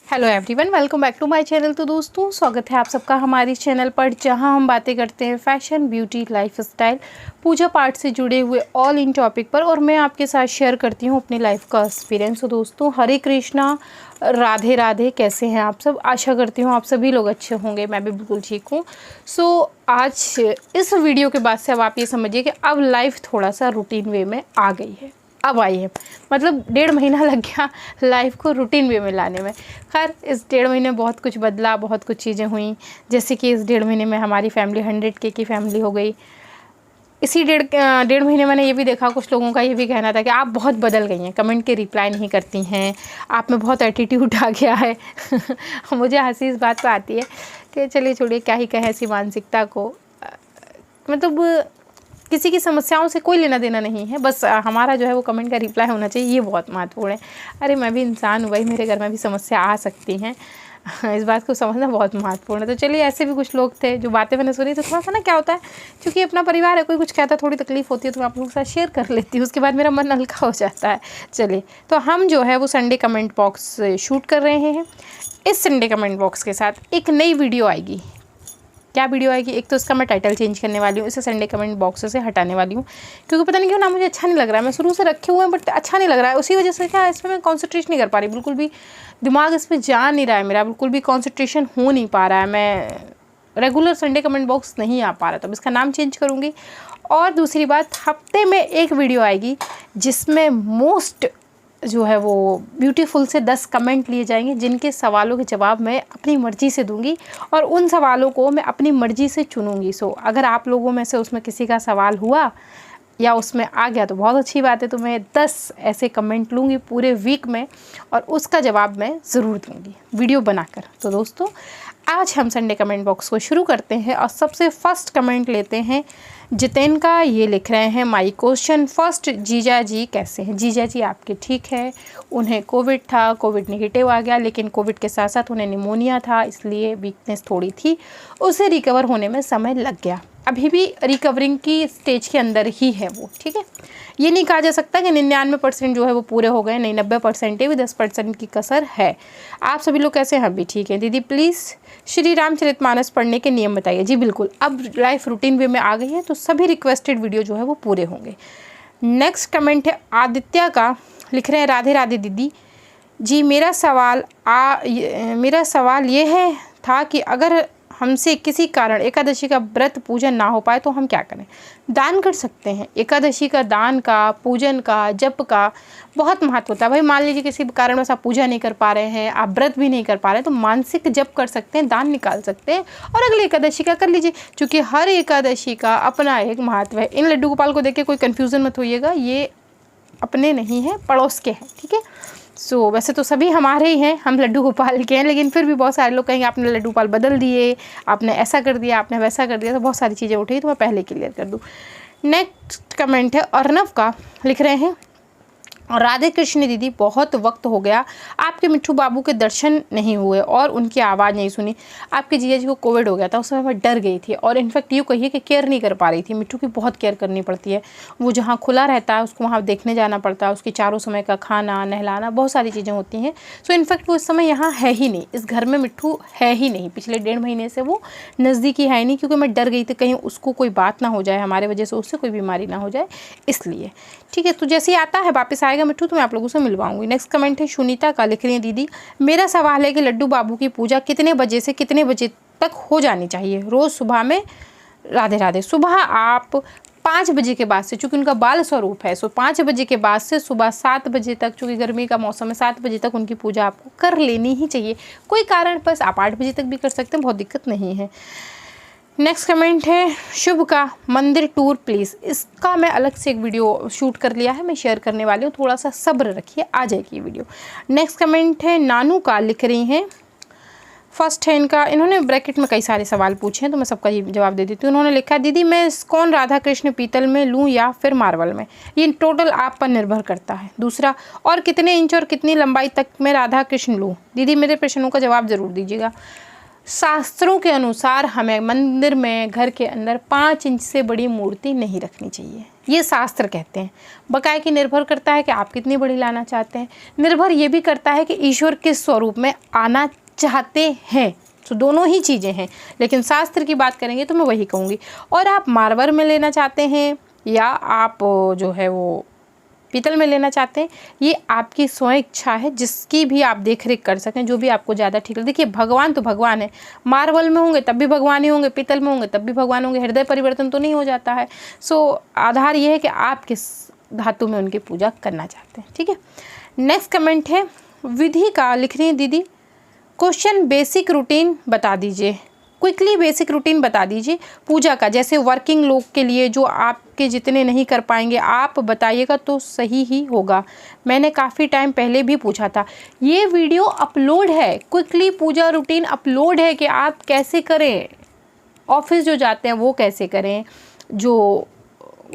Hello everyone, welcome back to my channel. तो दोस्तों, स्वागत है आप सबका हमारी चैनल पर, जहां हम बातें करते हैं फैशन, ब्यूटी, लाइफस्टाइल, पूजा पाठ से जुड़े हुए ऑल इन टॉपिक पर। और मैं आपके साथ शेयर करती हूं अपनी लाइफ का एक्सपीरियंस। तो दोस्तों, हरे कृष्णा, राधे राधे। कैसे हैं आप सब? आशा करती हूँ आप सभी लोग अच्छे होंगे। मैं भी बिल्कुल ठीक हूँ। आज इस वीडियो के बाद से अब आप ये समझिए कि अब लाइफ थोड़ा सा रूटीन वे में आ गई है, अब आई है। मतलब 1.5 महीना लग गया लाइफ को रूटीन वे में लाने में। खैर, इस 1.5 महीने में बहुत कुछ बदला, बहुत कुछ चीज़ें हुई। जैसे कि इस 1.5 महीने में हमारी फैमिली 100K की फैमिली हो गई। इसी 1.5 महीने मैंने ये भी देखा, कुछ लोगों का ये भी कहना था कि आप बहुत बदल गई हैं, कमेंट के रिप्लाई नहीं करती हैं, आप में बहुत एटीट्यूड आ गया है। मुझे हंसी इस बात पर आती है कि चलिए छोड़िए, क्या ही कहें ऐसी मानसिकता को। मतलब किसी की समस्याओं से कोई लेना देना नहीं है, बस हमारा जो है वो कमेंट का रिप्लाई होना चाहिए, ये बहुत महत्वपूर्ण है। अरे मैं भी इंसान हूँ भाई, मेरे घर में भी समस्या आ सकती हैं। इस बात को समझना बहुत महत्वपूर्ण है। तो चलिए, ऐसे भी कुछ लोग थे जो बातें मैंने सुनी, तो थोड़ा सा ना क्या होता है, क्योंकि अपना परिवार है, कोई कुछ कहता है, थोड़ी तकलीफ होती है, तो मैं आप लोगों के साथ शेयर कर लेती हूँ। उसके बाद मेरा मन हल्का हो जाता है। चलिए, तो हम जो है वो संडे कमेंट बॉक्स शूट कर रहे हैं। इस संडे कमेंट बॉक्स के साथ एक नई वीडियो आएगी। क्या वीडियो आएगी? एक तो इसका मैं टाइटल चेंज करने वाली हूँ, इसे संडे कमेंट बॉक्स से हटाने वाली हूँ, क्योंकि पता नहीं क्यों ना मुझे अच्छा नहीं लग रहा है। मैं शुरू से रखे हुए हैं बट अच्छा नहीं लग रहा है। उसी वजह से क्या है, इसमें मैं कॉन्सेंट्रेट नहीं कर पा रही, बिल्कुल भी दिमाग इस पर जा नहीं रहा है मेरा, बिल्कुल भी कॉन्सेंट्रेशन हो नहीं पा रहा है। मैं रेगुलर संडे कमेंट बॉक्स नहीं आ पा रहा, तो अब इसका नाम चेंज करूँगी। और दूसरी बात, हफ्ते में एक वीडियो आएगी जिसमें मोस्ट जो है वो ब्यूटीफुल से 10 कमेंट लिए जाएंगे, जिनके सवालों के जवाब मैं अपनी मर्ज़ी से दूंगी और उन सवालों को मैं अपनी मर्ज़ी से चुनूंगी। अगर आप लोगों में से उसमें किसी का सवाल हुआ या उसमें आ गया तो बहुत अच्छी बात है। तो मैं 10 ऐसे कमेंट लूँगी पूरे वीक में और उसका जवाब मैं ज़रूर दूँगी वीडियो बनाकर। तो दोस्तों, आज हम संडे कमेंट बॉक्स को शुरू करते हैं और सबसे फर्स्ट कमेंट लेते हैं जितेन का। ये लिख रहे हैं, माई क्वेश्चन फर्स्ट, जीजा जी कैसे हैं? जीजा जी आपके ठीक है। उन्हें कोविड था, कोविड नेगेटिव आ गया, लेकिन कोविड के साथ साथ उन्हें निमोनिया था, इसलिए वीकनेस थोड़ी थी, उसे रिकवर होने में समय लग गया। अभी भी रिकवरिंग की स्टेज के अंदर ही है वो, ठीक है। ये नहीं कहा जा सकता कि 99% जो है वो पूरे हो गए, नहीं, 90% है, भी 10% की कसर है। आप सभी लोग कैसे हैं? हम भी ठीक हैं। दीदी प्लीज़ श्री रामचरितमानस पढ़ने के नियम बताइए। जी बिल्कुल, अब लाइफ रूटीन वे में आ गई है, तो सभी रिक्वेस्टेड वीडियो जो है वो पूरे होंगे। नेक्स्ट कमेंट है आदित्य का, लिख रहे हैं, राधे राधे दीदी जी, मेरा सवाल ये है था कि अगर हमसे किसी कारण एकादशी का व्रत पूजन ना हो पाए तो हम क्या करें? दान कर सकते हैं। एकादशी का दान का, पूजन का, जप का बहुत महत्व होता है भाई। मान लीजिए किसी कारणवश आप पूजा नहीं कर पा रहे हैं, आप व्रत भी नहीं कर पा रहे हैं, तो मानसिक जप कर सकते हैं, दान निकाल सकते हैं और अगली एकादशी का कर लीजिए, क्योंकि हर एकादशी का अपना एक महत्व है। इन लड्डू गोपाल को देख के कोई कन्फ्यूज़न मत होइएगा, ये अपने नहीं हैं, पड़ोस के हैं, ठीक है। वैसे तो सभी हमारे ही हैं, हम लड्डू गोपाल के हैं, लेकिन फिर भी बहुत सारे लोग कहेंगे आपने लड्डू गोपाल बदल दिए, आपने ऐसा कर दिया, आपने वैसा कर दिया, तो बहुत सारी चीज़ें उठी, तो मैं पहले क्लियर कर दूँ। नेक्स्ट कमेंट है अर्नव का, लिख रहे हैं, और राधे कृष्ण दीदी, बहुत वक्त हो गया आपके मिट्ठू बाबू के दर्शन नहीं हुए और उनकी आवाज़ नहीं सुनी। आपके जीजा जी को कोविड हो गया था, उस समय मैं डर गई थी और इनफैक्ट यूँ कहिए कि केयर नहीं कर पा रही थी। मिट्ठू की बहुत केयर करनी पड़ती है, वो जहाँ खुला रहता है उसको वहाँ देखने जाना पड़ता है, उसकी चारों समय का खाना, नहलाना, बहुत सारी चीज़ें होती हैं। इनफैक्ट वो इस समय यहाँ है ही नहीं, इस घर में मिट्ठू है ही नहीं। पिछले 1.5 महीने से वो नज़दीकी है ही नहीं, क्योंकि मैं डर गई थी कहीं उसको कोई बात ना हो जाए, हमारे वजह से उससे कोई बीमारी ना हो जाए, इसलिए। ठीक है, तो जैसे ही आता है, वापस आएगा मिट्ठू, तो मैं आप लोगों से मिलवाऊंगी। नेक्स्ट कमेंट है सुनीता का, लिख रही है, दीदी मेरा सवाल है कि लड्डू बाबू की पूजा कितने बजे से कितने बजे तक हो जानी चाहिए रोज़ सुबह में? राधे राधे। सुबह आप 5 बजे के बाद से, चूँकि उनका बाल स्वरूप है, 5 बजे के बाद से सुबह 7 बजे तक, चूँकि गर्मी का मौसम है, 7 बजे तक उनकी पूजा आपको कर लेनी ही चाहिए। कोई कारण बस आप 8 बजे तक भी कर सकते हैं, बहुत दिक्कत नहीं है। नेक्स्ट कमेंट है शुभ का, मंदिर टूर प्लीज़। इसका मैं अलग से एक वीडियो शूट कर लिया है, मैं शेयर करने वाली हूँ, थोड़ा सा सब्र रखिए, आ जाएगी ये वीडियो। नेक्स्ट कमेंट है नानू का, लिख रही हैं, फर्स्ट है इनका, इन्होंने ब्रैकेट में कई सारे सवाल पूछे हैं तो मैं सबका जवाब दे देती हूँ। उन्होंने लिखा, दीदी मैं कौन राधा कृष्ण पीतल में लूँ या फिर मार्बल में? ये टोटल आप पर निर्भर करता है। दूसरा, और कितने इंच और कितनी लंबाई तक में राधा कृष्ण लूँ? दीदी मेरे प्रश्नों का जवाब ज़रूर दीजिएगा। शास्त्रों के अनुसार हमें मंदिर में, घर के अंदर 5 इंच से बड़ी मूर्ति नहीं रखनी चाहिए। ये शास्त्र कहते हैं। बकाया कि निर्भर करता है कि आप कितनी बड़ी लाना चाहते हैं। निर्भर ये भी करता है कि ईश्वर किस स्वरूप में आना चाहते हैं। तो दोनों ही चीज़ें हैं, लेकिन शास्त्र की बात करेंगे तो मैं वही कहूँगी। और आप मार्बल में लेना चाहते हैं या आप जो है वो पीतल में लेना चाहते हैं, ये आपकी स्वयं इच्छा है, जिसकी भी आप देख रेख कर सकें, जो भी आपको ज़्यादा ठीक लगे। देखिए भगवान तो भगवान है, मार्बल में होंगे तब भी भगवान ही होंगे, पीतल में होंगे तब भी भगवान होंगे, हृदय परिवर्तन तो नहीं हो जाता है। सो आधार ये है कि आप किस धातु में उनकी पूजा करना चाहते हैं। ठीक है, नेक्स्ट कमेंट है विधि का, लिख रही है दीदी, क्वेश्चन बेसिक रूटीन बता दीजिए, क्विकली बेसिक रूटीन बता दीजिए पूजा का, जैसे वर्किंग लोग के लिए जो आपके जितने नहीं कर पाएंगे आप बताइएगा तो सही ही होगा। मैंने काफ़ी टाइम पहले भी पूछा था, ये वीडियो अपलोड है, क्विकली पूजा रूटीन अपलोड है कि आप कैसे करें, ऑफिस जो जाते हैं वो कैसे करें, जो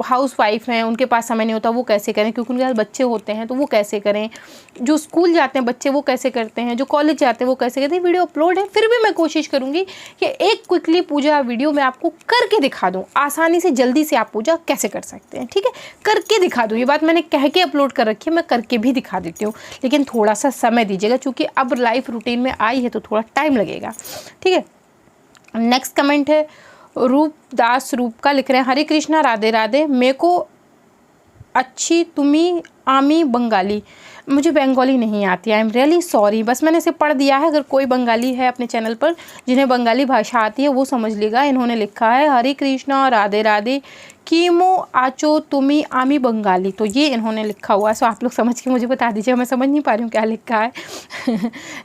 हाउस वाइफ हैं उनके पास समय नहीं होता वो कैसे करें, क्योंकि उनके पास बच्चे होते हैं तो वो कैसे करें, जो स्कूल जाते हैं बच्चे वो कैसे करते हैं, जो कॉलेज जाते हैं वो कैसे करते हैं। वीडियो अपलोड है, फिर भी मैं कोशिश करूँगी कि एक क्विकली पूजा वीडियो मैं आपको करके दिखा दूँ, आसानी से जल्दी से आप पूजा कैसे कर सकते हैं। ठीक है, करके दिखा दूँ, ये बात मैंने कह के अपलोड कर रखी है, मैं करके भी दिखा देती हूँ, लेकिन थोड़ा सा समय दीजिएगा, चूँकि अब लाइफ रूटीन में आई है तो थोड़ा टाइम लगेगा। ठीक है, नेक्स्ट कमेंट है रूपदास रूप का, लिख रहे हैं हरे कृष्णा राधे राधे, मेरे को अच्छी तुम्ही आमी बंगाली, मुझे बंगाली नहीं आती, आई एम रियली सॉरी, बस मैंने इसे पढ़ दिया है। अगर कोई बंगाली है अपने चैनल पर जिन्हें बंगाली भाषा आती है वो समझ लेगा। इन्होंने लिखा है हरे कृष्णा राधे राधे कीमो आचो तुमी आमी बंगाली, तो ये इन्होंने लिखा हुआ है। सो आप लोग समझ के मुझे बता दीजिए, मैं समझ नहीं पा रही हूँ क्या लिखा है।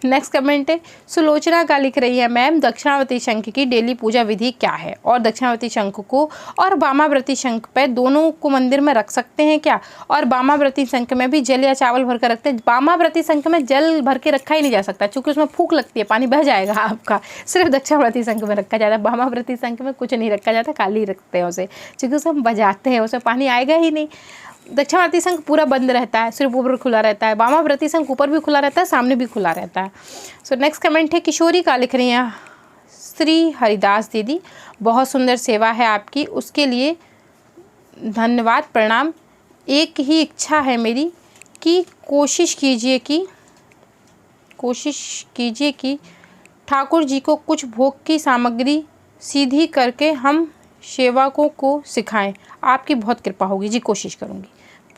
नेक्स्ट कमेंट है सुलोचना का, लिख रही है मैम दक्षिणावर्ती शंख की डेली पूजा विधि क्या है, और दक्षिणावर्ती शंख को और वामावर्ती शंख पे दोनों को मंदिर में रख सकते हैं क्या, और वामावर्ती शंख में भी जल या चावल भर कर रखते हैं। वामावर्ती शंख में जल भर के रखा ही नहीं जा सकता, क्योंकि उसमें फूंक लगती है, पानी बह जाएगा आपका, सिर्फ दक्षिणावर्ती शंख में रखा जाता है। वामावर्ती शंख में कुछ नहीं रखा जाता, खाली रखते हैं उसे, क्योंकि हम बजाते हैं उसमें पानी आएगा ही नहीं। दक्षिणावर्ती शंख पूरा बंद रहता है, सिर्फ ऊपर खुला रहता है। वामावर्ती शंख ऊपर भी खुला रहता है, सामने भी खुला रहता है। सो नेक्स्ट कमेंट है किशोरी का, लिख रही हैं श्री हरिदास दीदी, बहुत सुंदर सेवा है आपकी, उसके लिए धन्यवाद प्रणाम। एक ही इच्छा है मेरी कि कोशिश कीजिए कि ठाकुर जी को कुछ भोग की सामग्री सीधी करके हम सेवकों को सिखाएं, आपकी बहुत कृपा होगी। जी कोशिश करूँगी,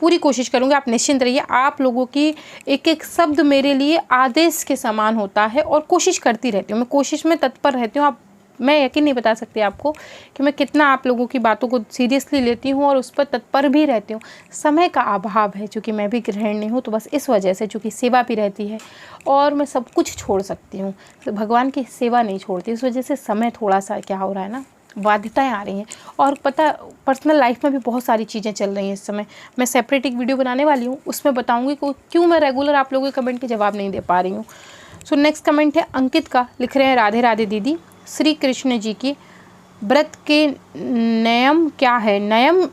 पूरी कोशिश करूँगी, आप निश्चिंत रहिए। आप लोगों की एक एक शब्द मेरे लिए आदेश के समान होता है, और कोशिश करती रहती हूँ, मैं कोशिश में तत्पर रहती हूँ। मैं यकीन नहीं बता सकती आपको कि मैं कितना आप लोगों की बातों को सीरियसली लेती हूँ और उस पर तत्पर भी रहती हूँ। समय का अभाव है, चूँकि मैं भी गृहिणी हूँ, तो बस इस वजह से, चूँकि सेवा भी रहती है और मैं सब कुछ छोड़ सकती हूँ, तो भगवान की सेवा नहीं छोड़ती, इस वजह से समय थोड़ा सा क्या हो रहा है ना, बाध्यताएं आ रही हैं। और पता, पर्सनल लाइफ में भी बहुत सारी चीज़ें चल रही हैं इस समय। मैं सेपरेट एक वीडियो बनाने वाली हूँ, उसमें बताऊँगी कि क्यों मैं रेगुलर आप लोगों के कमेंट के जवाब नहीं दे पा रही हूँ। सो नेक्स्ट कमेंट है अंकित का, लिख रहे हैं राधे राधे दीदी, श्री कृष्ण जी की व्रत के नियम क्या है, नियम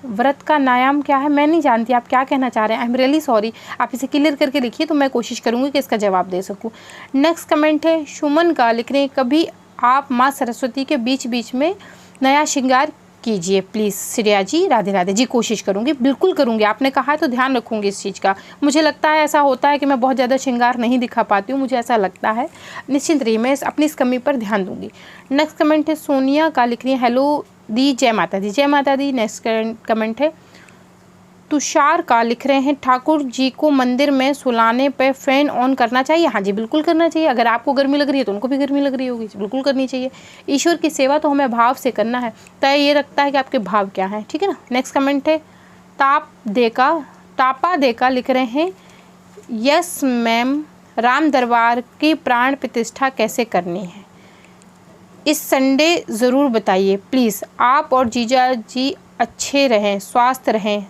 व्रत का नियम क्या है, मैं नहीं जानती आप क्या कहना चाह रहे हैं। आई एम रियली सॉरी, आप इसे क्लियर करके लिखिए तो मैं कोशिश करूँगी कि इसका जवाब दे सकूँ। नेक्स्ट कमेंट है सुमन का, लिख रहे हैं कभी आप माँ सरस्वती के बीच बीच में नया श्रृंगार कीजिए प्लीज़ श्रेया जी, राधे राधे। जी कोशिश करूँगी, बिल्कुल करूँगी, आपने कहा है तो ध्यान रखूँगी इस चीज़ का। मुझे लगता है ऐसा होता है कि मैं बहुत ज़्यादा श्रृंगार नहीं दिखा पाती हूँ, मुझे ऐसा लगता है, निश्चिंत रहिए, मैं अपनी इस कमी पर ध्यान दूँगी। नेक्स्ट कमेंट है सोनिया का, लिख रही है हेलो दी, जय माता दी। जय माता दी। नेक्स्ट कमेंट है तुषार का, लिख रहे हैं ठाकुर जी को मंदिर में सुलाने पर फैन ऑन करना चाहिए। हाँ जी बिल्कुल करना चाहिए, अगर आपको गर्मी लग रही है तो उनको भी गर्मी लग रही होगी, बिल्कुल करनी चाहिए। ईश्वर की सेवा तो हमें भाव से करना है, तय ये रखता है कि आपके भाव क्या हैं, ठीक है ना। नेक्स्ट कमेंट है तापा देका, लिख रहे हैं यस मैम, राम दरबार की प्राण प्रतिष्ठा कैसे करनी है, इस संडे ज़रूर बताइए प्लीज़। आप और जीजा जी अच्छे रहें, स्वस्थ रहें,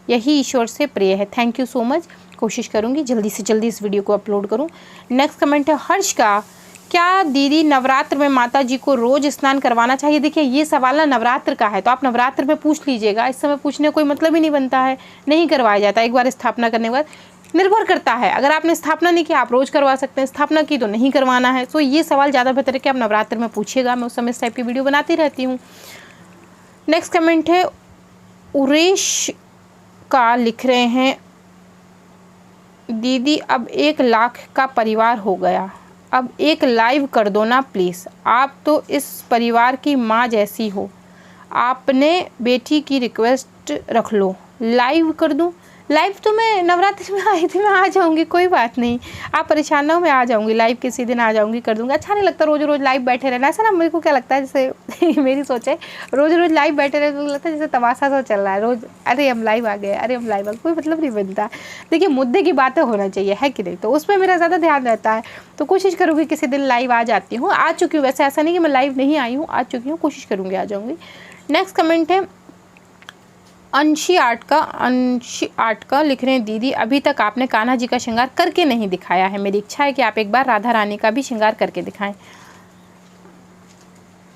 यही ईश्वर से प्रिय है। थैंक यू सो मच, कोशिश करूँगी जल्दी से जल्दी इस वीडियो को अपलोड करूँ। नेक्स्ट कमेंट है हर्ष का, क्या दीदी नवरात्र में माता जी को रोज़ स्नान करवाना चाहिए। देखिए ये सवाल ना नवरात्र का है, तो आप नवरात्र में पूछ लीजिएगा, इस समय पूछने कोई मतलब ही नहीं बनता है, नहीं करवाया जाता। एक बार स्थापना करने के बाद निर्भर करता है, अगर आपने स्थापना नहीं की आप रोज़ करवा सकते हैं, स्थापना की तो नहीं करवाना है। तो ये सवाल ज़्यादा बेहतर है कि आप नवरात्र में पूछिएगा, मैं उस समय इस टाइप की वीडियो बनाती रहती हूँ। नेक्स्ट कमेंट है उरेश का लिख रहे हैं, दीदी अब 1 लाख का परिवार हो गया, अब एक लाइव कर दो ना प्लीज़, आप तो इस परिवार की माँ जैसी हो, आपने बेटी की रिक्वेस्ट रख लो, लाइव कर दूँ। लाइव तो मैं नवरात्रि में आई थी, मैं आ जाऊंगी, कोई बात नहीं, आप परेशान ना हो, मैं आ जाऊंगी लाइव, किसी दिन आ जाऊंगी, कर दूंगी। अच्छा नहीं लगता रोज़ रोज़ लाइव बैठे रहना, ऐसा ना मेरे को क्या लगता है, जैसे मेरी सोच है रोज़ रोज़ लाइव बैठे रहे तो लगता है जैसे तमाशा सा चल रहा है रोज़, अरे हम लाइव आ गए, अरे हम लाइव आ गए, कोई मतलब नहीं बनता। देखिए मुद्दे की बातें होना चाहिए, है कि नहीं, तो उसमें मेरा ज़्यादा ध्यान रहता है, तो कोशिश करूँगी किसी दिन लाइव आ जाती हूँ, आ चुकी हूँ वैसे, ऐसा नहीं कि मैं लाइव नहीं आई हूँ, आ चुकी हूँ, कोशिश करूँगी आ जाऊँगी। नेक्स्ट कमेंट है अंशी आर्ट का लिख रहे हैं, दीदी अभी तक आपने कान्हा जी का श्रृंगार करके नहीं दिखाया है, मेरी इच्छा है कि आप एक बार राधा रानी का भी श्रृंगार करके दिखाएं।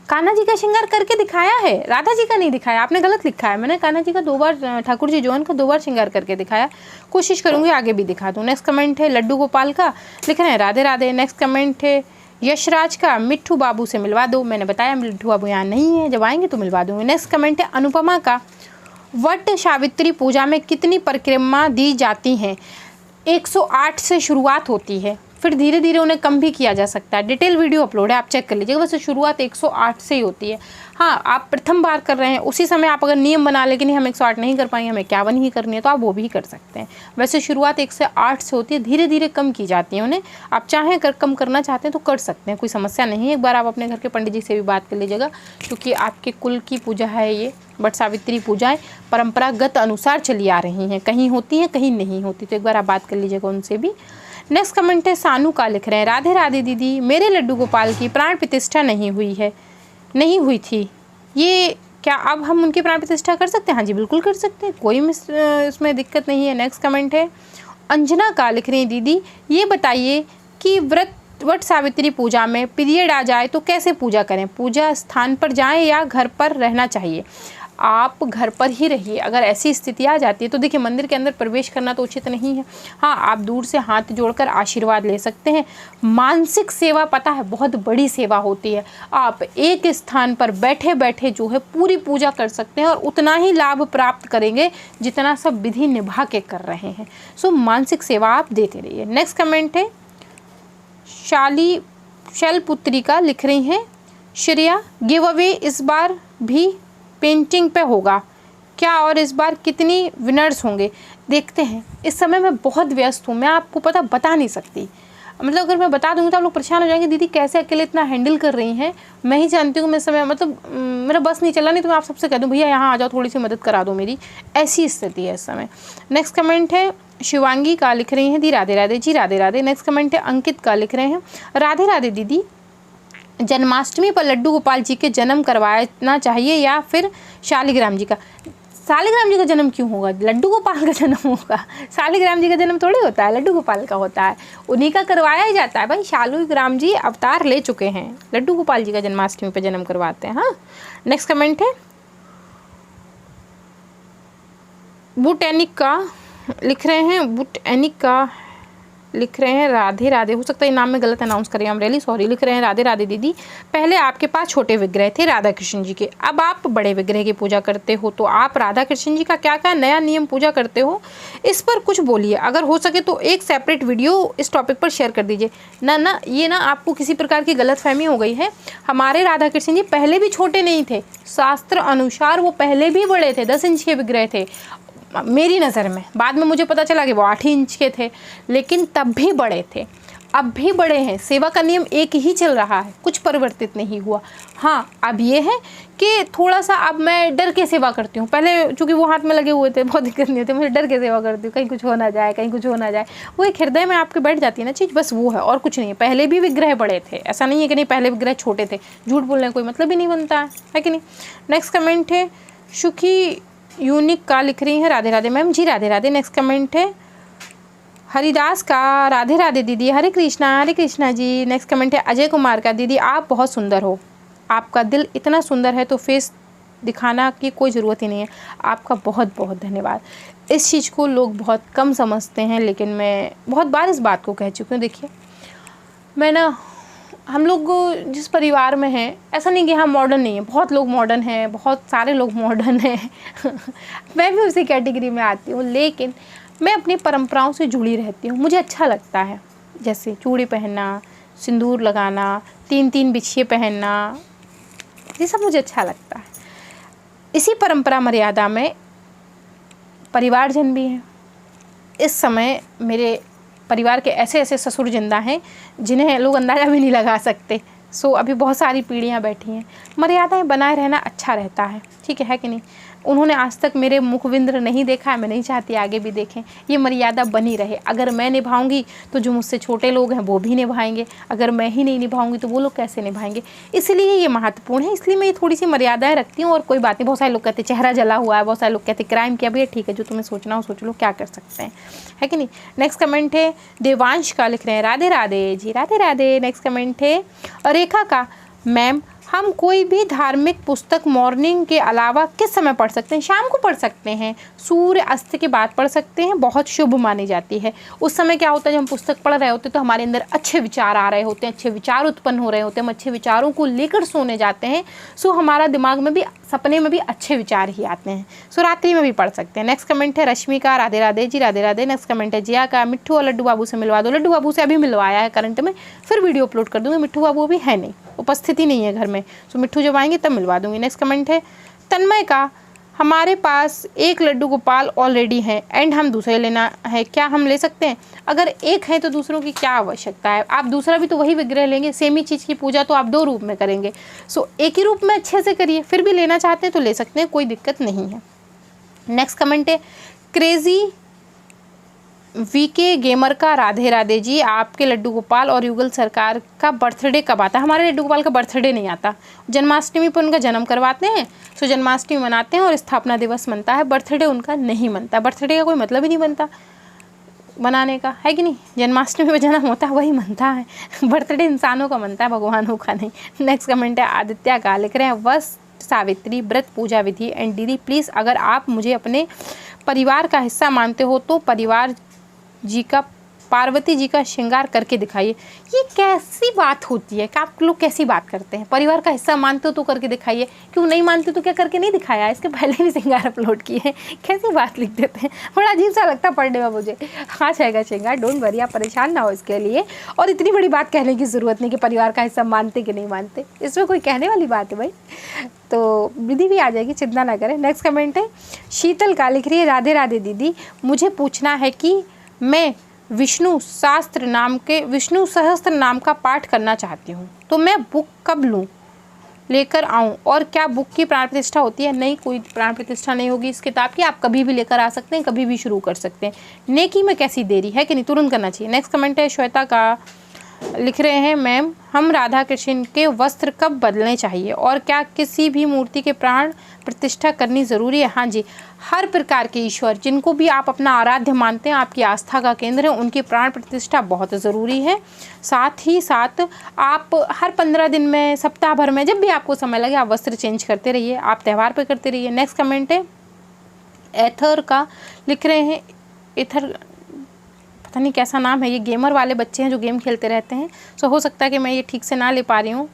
कान्हा जी का श्रृंगार करके दिखाया है, राधा जी का नहीं दिखाया, आपने गलत लिखा है। मैंने कान्हा जी का 2 बार, ठाकुर जी जोन का 2 बार श्रृंगार करके दिखाया, कोशिश करूंगी आगे भी दिखा दूँ। नेक्स्ट कमेंट है लड्डू गोपाल का, लिख रहे हैं राधे राधे। नेक्स्ट कमेंट है यशराज का, मिट्ठू बाबू से मिलवा दो, मैंने बताया मिट्ठू बाबू यहाँ नहीं है, जब आएंगे तो मिलवा दूँगी। नेक्स्ट कमेंट है अनुपमा का, वट सावित्री पूजा में कितनी परिक्रमा दी जाती हैं? 108 से शुरुआत होती है, फिर धीरे धीरे उन्हें कम भी किया जा सकता है, डिटेल वीडियो अपलोड है, आप चेक कर लीजिएगा। वैसे शुरुआत 108 से ही होती है। हाँ, आप प्रथम बार कर रहे हैं, उसी समय आप अगर नियम बना लें कि नहीं हम 108 नहीं कर पाएंगे, हमें 51 ही करनी है, तो आप वो भी कर सकते हैं। वैसे शुरुआत 108 से होती है, धीरे धीरे कम की जाती है उन्हें, आप चाहें कम करना चाहते हैं तो कर सकते हैं, कोई समस्या नहीं है। एक बार आप अपने घर के पंडित जी से भी बात कर लीजिएगा, क्योंकि आपके कुल की पूजा है ये, बट सावित्री पूजाएं परंपरागत अनुसार चली आ रही हैं, कहीं होती हैं कहीं नहीं होती, तो एक बार आप बात कर लीजिएगा उनसे भी। नेक्स्ट कमेंट है सानू का, लिख रहे हैं राधे राधे दीदी, मेरे लड्डू गोपाल की प्राण प्रतिष्ठा नहीं हुई थी, ये क्या अब हम उनकी प्राण प्रतिष्ठा कर सकते हैं? हाँ जी बिल्कुल कर सकते हैं, कोई इसमें दिक्कत नहीं है। नेक्स्ट कमेंट है अंजना का, लिख रही हैं दीदी ये बताइए कि वट सावित्री पूजा में पीरियड आ जाए तो कैसे पूजा करें? पूजा स्थान पर जाएं या घर पर रहना चाहिए? आप घर पर ही रहिए, अगर ऐसी स्थिति आ जाती है तो देखिए मंदिर के अंदर प्रवेश करना तो उचित नहीं है। हाँ, आप दूर से हाथ जोड़कर आशीर्वाद ले सकते हैं। मानसिक सेवा पता है बहुत बड़ी सेवा होती है, आप एक स्थान पर बैठे बैठे जो है पूरी पूजा कर सकते हैं और उतना ही लाभ प्राप्त करेंगे जितना सब विधि निभा के कर रहे हैं। सो मानसिक सेवा आप देते रहिए। नेक्स्ट कमेंट है शैलपुत्री का, लिख रही हैं श्रेया, गिव अवे इस बार भी पेंटिंग पे होगा क्या और इस बार कितनी विनर्स होंगे? देखते हैं, इस समय मैं बहुत व्यस्त हूँ, मैं आपको बता नहीं सकती, मतलब अगर मैं बता दूँगी तो आप लोग परेशान हो जाएंगे, दीदी कैसे अकेले इतना हैंडल कर रही हैं, मैं ही जानती हूँ मैं समय मेरा बस नहीं चला, नहीं तो मैं आप सबसे कह दूँ भैया यहाँ आ जाओ थोड़ी सी मदद करा दो मेरी, ऐसी स्थिति है इस समय। नेक्स्ट कमेंट है शिवांगी का, लिख रही हैं दी राधे राधे जी राधे राधे। नेक्स्ट कमेंट है अंकित का, लिख रहे हैं राधे राधे दीदी, जन्माष्टमी पर लड्डू गोपाल जी के जन्म करवाना चाहिए या फिर शालिग्राम जी का? शालिग्राम जी का जन्म क्यों होगा, लड्डू गोपाल का जन्म होगा। शालिग्राम जी का जन्म थोड़ी होता है, लड्डू गोपाल का होता है, उन्हीं का करवाया ही जाता है भाई। शालिग्राम जी अवतार ले चुके हैं, लड्डू गोपाल जी का जन्माष्टमी पर जन्म करवाते हैं। हाँ, नेक्स्ट कमेंट है बुटैनिक का, लिख रहे हैं लिख रहे हैं राधे राधे, हो सकता है नाम में गलत अनाउंस करें, आई एम रियली सॉरी। लिख रहे हैं राधे राधे दीदी, पहले आपके पास छोटे विग्रह थे राधा कृष्ण जी के, अब आप बड़े विग्रह की पूजा करते हो, तो आप राधा कृष्ण जी का क्या क्या नया नियम पूजा करते हो, इस पर कुछ बोलिए। अगर हो सके तो एक सेपरेट वीडियो इस टॉपिक पर शेयर कर दीजिए। ना ये ना आपको किसी प्रकार की गलतफहमी हो गई है, हमारे राधा कृष्ण जी पहले भी छोटे नहीं थे, शास्त्र अनुसार वो पहले भी बड़े थे, 10 इंच के विग्रह थे मेरी नज़र में। बाद में मुझे पता चला कि वो 8 इंच के थे, लेकिन तब भी बड़े थे, अब भी बड़े हैं। सेवा का नियम एक ही चल रहा है, कुछ परिवर्तित नहीं हुआ। हाँ, अब ये है कि थोड़ा सा अब मैं डर के सेवा करती हूँ, पहले चूँकि वो हाथ में लगे हुए थे बहुत दिक्कत नहीं होती, मुझे डर के सेवा करती हूँ, कहीं कुछ हो ना जाए, वो एक हृदय में आपके बैठ जाती है ना चीज़, बस वो है और कुछ नहीं है। पहले भी विग्रह बड़े थे, ऐसा नहीं है कि नहीं पहले विग्रह छोटे थे, झूठ बोलने का कोई मतलब ही नहीं बनता है कि नहीं। नेक्स्ट कमेंट है सुखी यूनिक का, लिख रही है राधे राधे मैम जी राधे राधे। नेक्स्ट कमेंट है हरिदास का, राधे राधे दीदी, हरे कृष्णा जी। नेक्स्ट कमेंट है अजय कुमार का, दीदी आप बहुत सुंदर हो, आपका दिल इतना सुंदर है तो फेस दिखाना की कोई ज़रूरत ही नहीं है। आपका बहुत बहुत धन्यवाद। इस चीज़ को लोग बहुत कम समझते हैं, लेकिन मैं बहुत बार इस बात को कह चुकी हूँ। देखिए मैं ना हम लोग जिस परिवार में हैं, ऐसा नहीं कि हाँ मॉडर्न नहीं है, बहुत लोग मॉडर्न हैं, बहुत सारे लोग मॉडर्न हैं मैं भी उसी कैटेगरी में आती हूँ, लेकिन मैं अपनी परंपराओं से जुड़ी रहती हूँ। मुझे अच्छा लगता है, जैसे चूड़ी पहनना, सिंदूर लगाना, 3-3 बिछिए पहनना, ये सब मुझे अच्छा लगता है। इसी परंपरा मर्यादा में परिवारजन भी हैं। इस समय मेरे परिवार के ऐसे ऐसे ससुर जिंदा हैं जिन्हें लोग अंदाज़ा भी नहीं लगा सकते। सो अभी बहुत सारी पीढ़ियां बैठी हैं। मर्यादाएं बनाए रहना अच्छा रहता है, ठीक है कि नहीं। उन्होंने आज तक मेरे मुखविंद्र नहीं देखा है, मैं नहीं चाहती आगे भी देखें। ये मर्यादा बनी रहे। अगर मैं निभाऊंगी तो जो मुझसे छोटे लोग हैं वो भी निभाएंगे, अगर मैं ही नहीं निभाऊंगी तो वो लोग कैसे निभाएंगे। इसलिए ये महत्वपूर्ण है, इसलिए मैं ये थोड़ी सी मर्यादाएं रखती हूँ। और कोई बात नहीं, बहुत सारे लोग कहते हैं चेहरा जला हुआ है, बहुत सारे लोग कहते हैं क्राइम किया। भैया ठीक है, जो तुम्हें सोचना हो सोच लो, क्या कर सकते हैं, है कि नहीं। नेक्स्ट कमेंट है देवांश का, लिख रहे हैं राधे राधे जी, राधे राधे। नेक्स्ट कमेंट है रेखा का, मैम हम कोई भी धार्मिक पुस्तक मॉर्निंग के अलावा किस समय पढ़ सकते हैं? शाम को पढ़ सकते हैं, सूर्य अस्त के बाद पढ़ सकते हैं, बहुत शुभ मानी जाती है। उस समय क्या होता है, जब हम पुस्तक पढ़ रहे होते हैं तो हमारे अंदर अच्छे विचार आ रहे होते हैं, अच्छे विचार उत्पन्न हो रहे होते हैं, हम अच्छे विचारों को लेकर सोने जाते हैं। सो हमारा दिमाग में भी, सपने में भी अच्छे विचार ही आते हैं। सो रात्रि में भी पढ़ सकते हैं। नेक्स्ट कमेंट है रश्मि का, राधे राधे जी, राधे राधे। नेक्स्ट कमेंट है जिया का, मिट्ठू और लड्डू बाबू से मिलवा दो। लड्डू बाबू से अभी मिलवाया है करंट में, फिर वीडियो अपलोड कर दूँगी। मिट्ठू बाबू अभी है नहीं, उपस्थिति नहीं है घर में, सो मिट्ठू जब आएंगे तब मिलवा दूंगी। नेक्स्ट कमेंट है तन्मय का, हमारे पास एक लड्डू गोपाल ऑलरेडी है एंड हम दूसरे लेना है, क्या हम ले सकते हैं? अगर एक है तो दूसरों की क्या आवश्यकता है, आप दूसरा भी तो वही विग्रह लेंगे, सेम ही चीज़ की पूजा तो आप 2 रूप में करेंगे। सो एक ही रूप में अच्छे से करिए, फिर भी लेना चाहते हैं तो ले सकते हैं, कोई दिक्कत नहीं है। नेक्स्ट कमेंट है क्रेजी वीके गेमर का, राधे राधे जी। आपके लड्डू गोपाल और युगल सरकार का बर्थडे कब आता है? हमारे लड्डू गोपाल का बर्थडे नहीं आता, जन्माष्टमी पर उनका जन्म करवाते हैं, सो जन्माष्टमी मनाते हैं और स्थापना दिवस मनता है, बर्थडे उनका नहीं मनता। बर्थडे का कोई मतलब ही नहीं बनता मनाने का, है कि नहीं। जन्माष्टमी में जन्म होता है वही मनता है, बर्थडे इंसानों का मनता है, भगवानों का नहीं। नेक्स्ट कमेंट है आदित्य का, लिख रहे हैं वस्त सावित्री व्रत पूजा विधि एंड दीदी प्लीज़ अगर आप मुझे अपने परिवार का हिस्सा मानते हो तो परिवार जी का, पार्वती जी का श्रृंगार करके दिखाइए। ये कैसी बात होती है कि आप लोग कैसी बात करते हैं? परिवार का हिस्सा मानते हो तो करके दिखाइए, क्यों नहीं मानते तो क्या करके नहीं दिखाया? इसके पहले भी श्रृंगार अपलोड किए हैं, कैसी बात लिख देते हैं, बड़ा अजीब सा लगता है पढ़ने में मुझे। हाँ जाएगा श्रृंगार, डोंट वरी, आप परेशान ना हो इसके लिए। और इतनी बड़ी बात कहने की ज़रूरत नहीं कि परिवार का हिस्सा मानते कि नहीं मानते, इसमें कोई कहने वाली बात है भाई, तो विधि भी आ जाएगी, चिंता ना करें। नेक्स्ट कमेंट है शीतल का, लिख रही है राधे राधे दीदी, मुझे पूछना है कि मैं विष्णु सहस्त्र नाम का पाठ करना चाहती हूँ, तो मैं बुक कब लूँ, लेकर आऊँ, और क्या बुक की प्राण प्रतिष्ठा होती है? नहीं, कोई प्राण प्रतिष्ठा नहीं होगी इस किताब की, आप कभी भी लेकर आ सकते हैं, कभी भी शुरू कर सकते हैं। नेकी में कैसी देरी है कि नहीं, तुरंत करना चाहिए। नेक्स्ट कमेंट है श्वेता का, लिख रहे हैं मैम हम राधा कृष्ण के वस्त्र कब बदलने चाहिए और क्या किसी भी मूर्ति के प्राण प्रतिष्ठा करनी ज़रूरी है? हाँ जी, हर प्रकार के ईश्वर जिनको भी आप अपना आराध्य मानते हैं, आपकी आस्था का केंद्र है, उनकी प्राण प्रतिष्ठा बहुत ज़रूरी है। साथ ही साथ आप हर 15 दिन में, सप्ताह भर में, जब भी आपको समय लगे आप वस्त्र चेंज करते रहिए, आप त्यौहार पर करते रहिए। नेक्स्ट कमेंट है एथर का, लिख रहे हैं एथर, पता नहीं कैसा नाम है, ये गेमर वाले बच्चे हैं जो गेम खेलते रहते हैं, सो हो सकता है कि मैं ये ठीक से ना ले पा रही हूँ।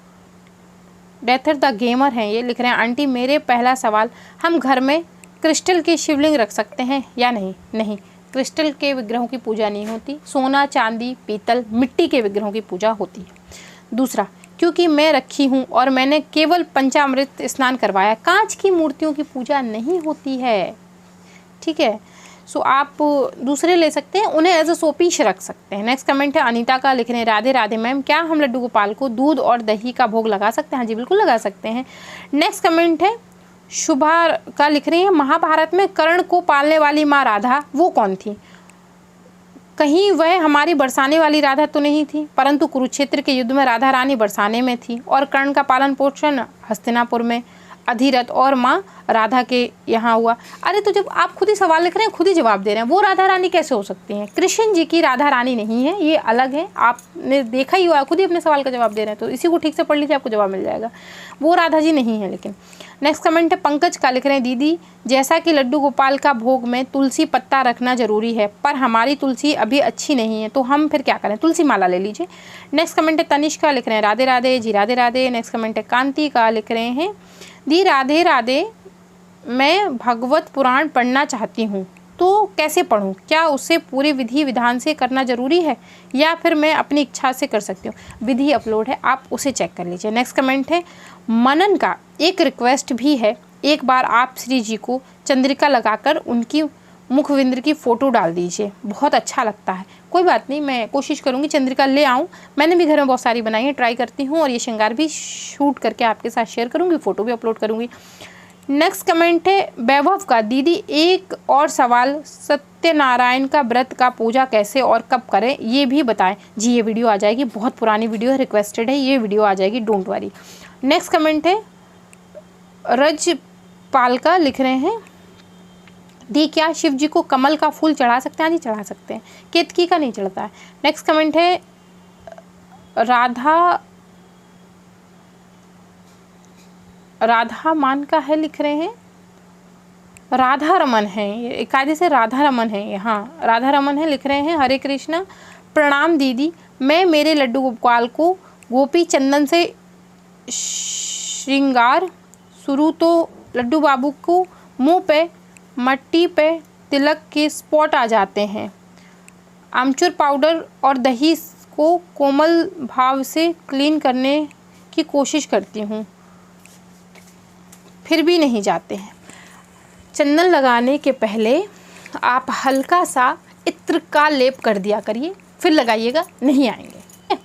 डेथर द गेमर हैं ये, लिख रहे हैं आंटी मेरे पहला सवाल, हम घर में क्रिस्टल के शिवलिंग रख सकते हैं या नहीं? नहीं, क्रिस्टल के विग्रहों की पूजा नहीं होती, सोना चांदी पीतल मिट्टी के विग्रहों की पूजा होती है। दूसरा, क्योंकि मैं रखी हूँ और मैंने केवल पंचामृत स्नान करवाया, कांच की मूर्तियों की पूजा नहीं होती है, ठीक है। सो आप दूसरे ले सकते हैं, उन्हें एज अ शोपीस रख सकते हैं। नेक्स्ट कमेंट है अनीता का, लिख रहे हैं राधे राधे मैम, क्या हम लड्डू गोपाल को दूध और दही का भोग लगा सकते हैं? हाँ जी, बिल्कुल लगा सकते हैं। नेक्स्ट कमेंट है शुभा का, लिख रही है महाभारत में कर्ण को पालने वाली माँ राधा वो कौन थी? कहीं वह हमारी बरसाने वाली राधा तो नहीं थी, परंतु कुरुक्षेत्र के युद्ध में राधा रानी बरसाने में थी और कर्ण का पालन पोषण हस्तिनापुर में। अधिरथ और माँ राधा के यहाँ हुआ। अरे तो जब आप खुद ही सवाल लिख रहे हैं, खुद ही जवाब दे रहे हैं, वो राधा रानी कैसे हो सकती हैं? कृष्ण जी की राधा रानी नहीं है, ये अलग है। आपने देखा ही हुआ, खुद ही अपने सवाल का जवाब दे रहे हैं, तो इसी को ठीक से पढ़ लीजिए, आपको जवाब मिल जाएगा। वो राधा जी नहीं है। लेकिन नेक्स्ट कमेंट है पंकज का, लिख रहे हैं दीदी जैसा कि लड्डू गोपाल का भोग में तुलसी पत्ता रखना जरूरी है, पर हमारी तुलसी अभी अच्छी नहीं है, तो हम फिर क्या करें? तुलसी माला ले लीजिए। नेक्स्ट कमेंट है तनिष्क का, लिख रहे हैं राधे राधे जी, राधे राधे। नेक्स्ट कमेंट है कांति का, लिख रहे हैं दी राधे राधे, मैं भगवत पुराण पढ़ना चाहती हूँ, तो कैसे पढूं? क्या उसे पूरे विधि विधान से करना जरूरी है या फिर मैं अपनी इच्छा से कर सकती हूँ? विधि अपलोड है, आप उसे चेक कर लीजिए। नेक्स्ट कमेंट है मनन का, एक रिक्वेस्ट भी है, एक बार आप श्री जी को चंद्रिका लगाकर उनकी मुखविंद्र की फ़ोटो डाल दीजिए, बहुत अच्छा लगता है। कोई बात नहीं, मैं कोशिश करूँगी चंद्रिका ले आऊँ, मैंने भी घर में बहुत सारी बनाई है, ट्राई करती हूँ, और ये श्रृंगार भी शूट करके आपके साथ शेयर करूँगी, फ़ोटो भी अपलोड करूँगी। नेक्स्ट कमेंट है वैभव का, दीदी एक और सवाल, सत्यनारायण का व्रत का पूजा कैसे और कब करें ये भी बताएं। जी ये वीडियो आ जाएगी, बहुत पुरानी वीडियो है, रिक्वेस्टेड है, ये वीडियो आ जाएगी, डोंट वरी। नेक्स्ट कमेंट है रजपाल का, लिख रहे हैं दी क्या शिव जी को कमल का फूल चढ़ा सकते हैं? जी चढ़ा सकते हैं, केतकी का नहीं चढ़ता है। नेक्स्ट कमेंट है राधा मान का है, लिख रहे हैं राधा रमन है, ये एकादशी से राधा रमन है ये, हाँ राधा रमन है, लिख रहे हैं हरे कृष्णा। प्रणाम दीदी, मैं मेरे लड्डू गोपाल को गोपी चंदन से श्रृंगार शुरू तो लड्डू बाबू को मुंह पे मट्टी पे तिलक के स्पॉट आ जाते हैं, आमचूर पाउडर और दही को कोमल भाव से क्लीन करने की कोशिश करती हूँ, फिर भी नहीं जाते हैं। चंदन लगाने के पहले आप हल्का सा इत्र का लेप कर दिया करिए, फिर लगाइएगा, नहीं आएंगे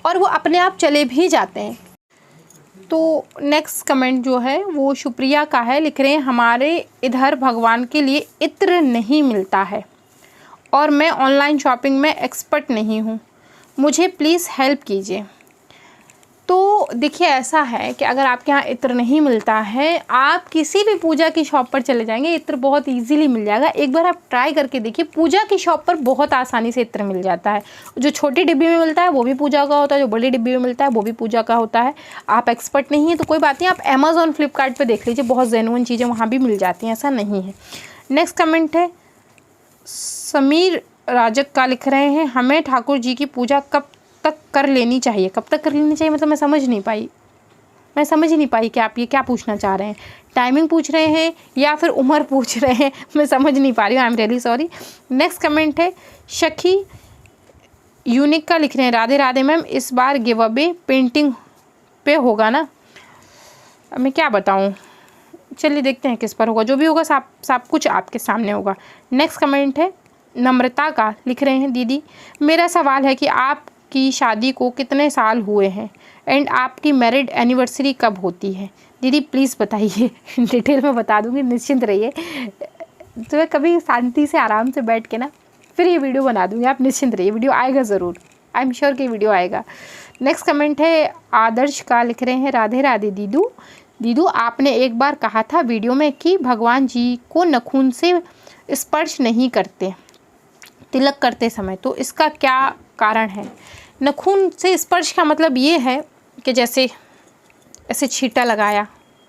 और वो अपने आप चले भी जाते हैं। तो नेक्स्ट कमेंट जो है वो सुप्रिया का है, लिख रहे हैं हमारे इधर भगवान के लिए इत्र नहीं मिलता है और मैं ऑनलाइन शॉपिंग में एक्सपर्ट नहीं हूँ, मुझे प्लीज़ हेल्प कीजिए। तो देखिए ऐसा है कि अगर आपके यहाँ इत्र नहीं मिलता है, आप किसी भी पूजा की शॉप पर चले जाएंगे, इत्र बहुत इजीली मिल जाएगा। एक बार आप ट्राई करके देखिए, पूजा की शॉप पर बहुत आसानी से इत्र मिल जाता है। जो छोटी डिब्बी में मिलता है वो भी पूजा का होता है, जो बड़ी डिब्बी में मिलता है वो भी पूजा का होता है। आप एक्सपर्ट नहीं हैं तो कोई बात नहीं, आप अमेज़ॉन फ्लिपकार्ट पर देख लीजिए, बहुत जेन्युइन चीज़ें वहाँ भी मिल जाती हैं, ऐसा नहीं है। नेक्स्ट कमेंट है समीर राजक का, लिख रहे हैं हमें ठाकुर जी की पूजा कब तक कर लेनी चाहिए? कब तक कर लेनी चाहिए मतलब मैं समझ ही नहीं पाई कि आप ये क्या पूछना चाह रहे हैं। टाइमिंग पूछ रहे हैं या फिर उम्र पूछ रहे हैं, मैं समझ नहीं पा रही हूँ, I am really sorry. Next comment है शखी यूनिक का, लिख रहे हैं राधे राधे मैम, इस बार गिव अवे पेंटिंग पे होगा ना? मैं क्या बताऊँ, चलिए देखते हैं किस पर होगा, जो भी होगा सब कुछ आपके सामने होगा। नेक्स्ट कमेंट है नम्रता का, लिख रहे हैं दीदी मेरा सवाल है कि आप की शादी को कितने साल हुए हैं एंड आपकी मैरिड एनिवर्सरी कब होती है? दीदी प्लीज़ बताइए, डिटेल में बता दूंगी, निश्चिंत रहिए। तो मैं कभी शांति से आराम से बैठ के ना फिर ये वीडियो बना दूंगी, आप निश्चिंत रहिए, वीडियो आएगा ज़रूर, आई एम श्योर कि वीडियो आएगा। नेक्स्ट कमेंट है आदर्श का, लिख रहे हैं राधे राधे दीदू आपने एक बार कहा था वीडियो में कि भगवान जी को नाखून से स्पर्श नहीं करते तिलक करते समय, तो इसका क्या कारण है? नाखून से स्पर्श का मतलब ये है कि जैसे ऐसे छींटा लगाया,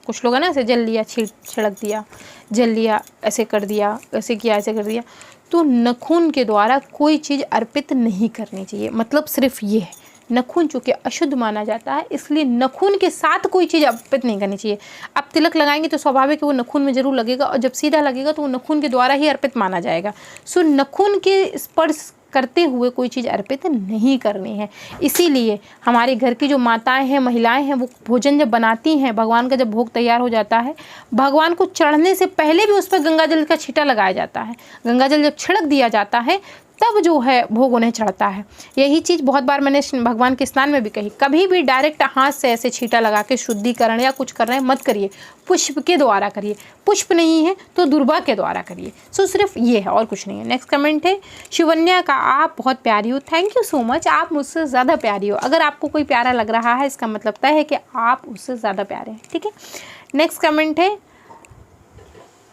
कुछ लोग है ना ऐसे जल लिया, छिड़क दिया, जल लिया, ऐसे कर दिया, ऐसे किया, ऐसे कर दिया, तो नाखून के द्वारा कोई चीज़ अर्पित नहीं करनी चाहिए। मतलब सिर्फ ये है, नाखून चूँकि अशुद्ध माना जाता है इसलिए नाखून के साथ कोई चीज़ अर्पित नहीं करनी चाहिए। आप तिलक लगाएंगे तो स्वाभाविक है वो नाखून में ज़रूर लगेगा, और जब सीधा लगेगा तो वो नाखून के द्वारा ही अर्पित माना जाएगा। सो नाखून के स्पर्श करते हुए कोई चीज़ अर्पित नहीं करनी है। इसीलिए हमारे घर की जो माताएं हैं, महिलाएं हैं, वो भोजन जब बनाती हैं, भगवान का जब भोग तैयार हो जाता है, भगवान को चढ़ने से पहले भी उस पर गंगा जल का छींटा लगाया जाता है। गंगा जल जब छिड़क दिया जाता है तब जो है भोग उन्हें चढ़ता है। यही चीज़ बहुत बार मैंने भगवान के स्नान में भी कही, कभी भी डायरेक्ट हाथ से ऐसे छींटा लगा के शुद्धिकरण या कुछ कर रहे हैं मत करिए, पुष्प के द्वारा करिए। पुष्प नहीं है तो दुर्वा के द्वारा करिए। सो सिर्फ ये है और कुछ नहीं है। नेक्स्ट कमेंट है शिवन्या का, आप बहुत प्यारी हो। थैंक यू सो मच, आप मुझसे ज़्यादा प्यारी हो। अगर आपको कोई प्यारा लग रहा है इसका मतलब तय है कि आप उससे ज़्यादा प्यारे हैं, ठीक है। नेक्स्ट कमेंट है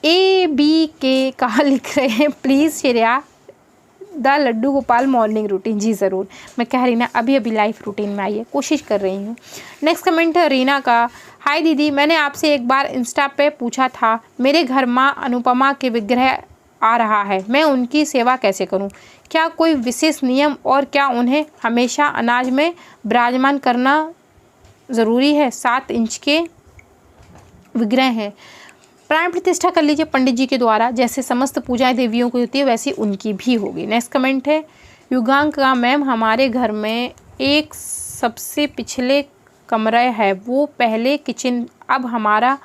ABK का, लिख रहे हैं please Shreya the Laddu Gopal morning routine. जी ज़रूर, मैं कह रही ना अभी अभी लाइफ रूटीन में आई है, कोशिश कर रही हूँ। नेक्स्ट कमेंट है रीना का, हाय दीदी, मैंने आपसे एक बार इंस्टा पे पूछा था, मेरे घर माँ अनुपमा के विग्रह आ रहा है, मैं उनकी सेवा कैसे करूँ? क्या कोई विशेष नियम और क्या उन्हें हमेशा अनाज में विराजमान करना ज़रूरी है? 7 इंच के विग्रह हैं, प्राण प्रतिष्ठा कर लीजिए पंडित जी के द्वारा। जैसे समस्त पूजाएं देवियों की होती है वैसी उनकी भी होगी। नेक्स्ट कमेंट है युगांक का, मैम हमारे घर में एक सबसे पिछले कमरा है, वो पहले किचन, अब हमारा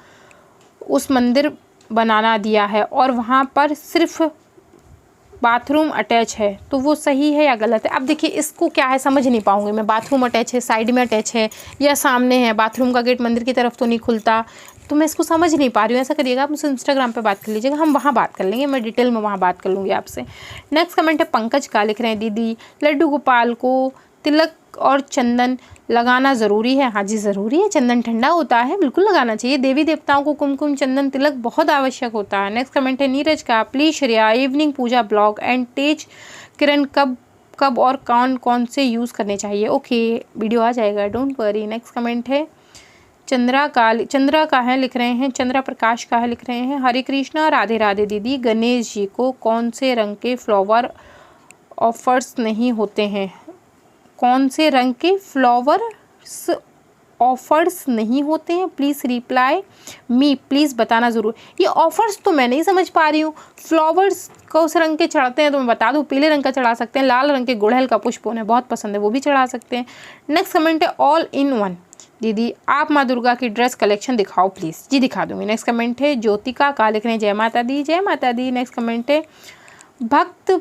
उस मंदिर बनाना दिया है और वहाँ पर सिर्फ बाथरूम अटैच है, तो वो सही है या गलत है? अब देखिए इसको क्या है समझ नहीं पाऊंगी मैं, बाथरूम अटैच है, साइड में अटैच है या सामने है? बाथरूम का गेट मंदिर की तरफ तो नहीं खुलता, तो मैं इसको समझ नहीं पा रही हूँ। ऐसा करिएगा आप मुझसे इंस्टाग्राम पे बात कर लीजिएगा, हम वहाँ बात कर लेंगे, मैं डिटेल में वहाँ बात कर लूँगी आपसे। नेक्स्ट कमेंट है पंकज का, लिख रहे हैं दीदी लड्डू गोपाल को तिलक और चंदन लगाना ज़रूरी है? हाँ जी ज़रूरी है, चंदन ठंडा होता है, बिल्कुल लगाना चाहिए। देवी देवताओं को कुमकुम चंदन तिलक बहुत आवश्यक होता है। नेक्स्ट कमेंट है नीरज का, please Shreya evening puja blog and Tej Kiran कब और कौन से यूज़ करने चाहिए? ओके वीडियो आ जाएगा, डोंट वरी। नेक्स्ट कमेंट है चंद्रा का है, लिख रहे हैं चंद्रा प्रकाश का है, लिख रहे हैं हरे कृष्णा राधे राधे दीदी, गणेश जी को कौन से रंग के फ्लावर ऑफर्स नहीं होते हैं? कौन से रंग के फ्लावर्स ऑफर्स नहीं होते हैं? प्लीज़ रिप्लाई मी, प्लीज़ बताना ज़रूर। ये ऑफर्स तो मैं नहीं समझ पा रही हूँ। फ्लावर्स को उस रंग के चढ़ाते हैं तो मैं बता दूँ, पीले रंग का चढ़ा सकते हैं, लाल रंग के गुड़हल का पुष्प उन्हें बहुत पसंद है, वो भी चढ़ा सकते हैं। नेक्स्ट कमेंट है ऑल इन वन, दीदी आप माँ दुर्गा की ड्रेस कलेक्शन दिखाओ प्लीज़। जी दिखा दूँगी। नेक्स्ट कमेंट है ज्योतिका का, लिख रहे हैं जय माता दी जय माता दी। नेक्स्ट कमेंट है भक्त